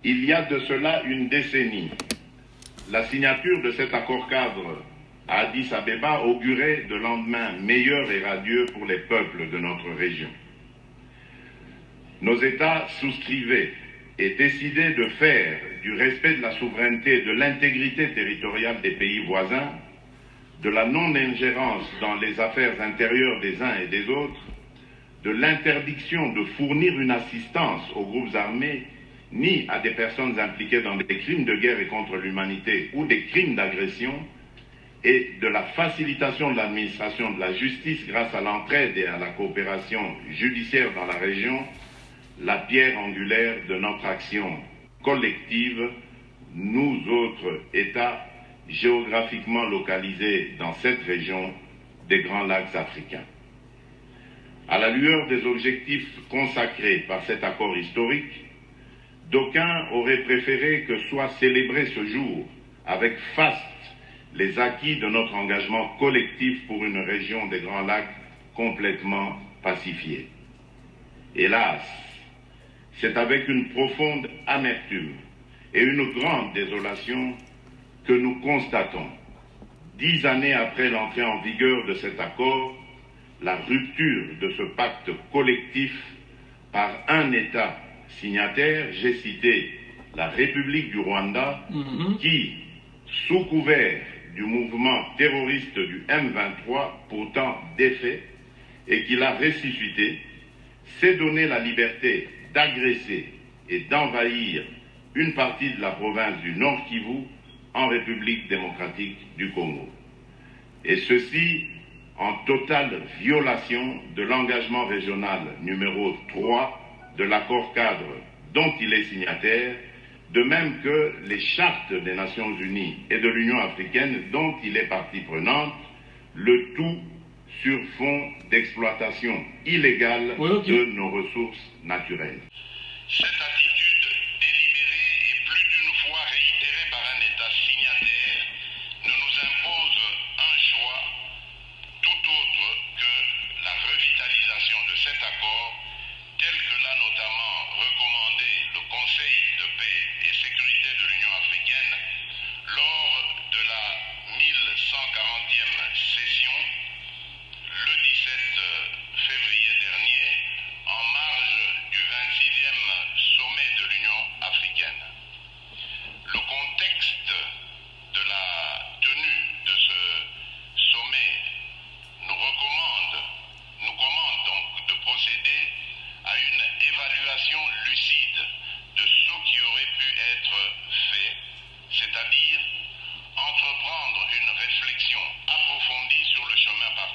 Il y a de cela une décennie, la signature de cet accord-cadre à Addis Abeba augurait de lendemains meilleurs et radieux pour les peuples de notre région. Nos États souscrivaient et décidaient de faire du respect de la souveraineté et de l'intégrité territoriale des pays voisins, de la non-ingérence dans les affaires intérieures des uns et des autres, de l'interdiction de fournir une assistance aux groupes armés ni à des personnes impliquées dans des crimes de guerre et contre l'humanité ou des crimes d'agression, et de la facilitation de l'administration de la justice grâce à l'entraide et à la coopération judiciaire dans la région, la pierre angulaire de notre action collective, nous autres États géographiquement localisés dans cette région des Grands Lacs africains. À la lueur des objectifs consacrés par cet accord historique, d'aucuns auraient préféré que soit célébré ce jour avec faste les acquis de notre engagement collectif pour une région des Grands Lacs complètement pacifiée. Hélas, c'est avec une profonde amertume et une grande désolation que nous constatons, 10 années après l'entrée en vigueur de cet accord, la rupture de ce pacte collectif par un État signataire, j'ai cité la République du Rwanda, qui, sous couvert du mouvement terroriste du M23, pourtant défait, et qui l'a ressuscité, s'est donné la liberté d'agresser et d'envahir une partie de la province du Nord Kivu en République démocratique du Congo. Et ceci en totale violation de l'engagement régional numéro 3 de l'accord-cadre dont il est signataire, de même que les chartes des Nations Unies et de l'Union africaine dont il est partie prenante, le tout sur fond d'exploitation illégale de nos ressources naturelles. Cette attitude délibérée et plus d'une fois réitérée par un État signataire ne nous impose un choix tout autre que la revitalisation de cet accord, tel que l'a notamment recommandé le Conseil de paix et sécurité de l'Union africaine lors de la 1140e session le 17 février dernier, en marge du 26e sommet de l'Union africaine. Le contexte de la tenue de ce sommet nous commande donc de procéder à une évaluation lucide de ce qui aurait pu être fait, c'est-à-dire entreprendre une réflexion approfondie sur le chemin parcouru.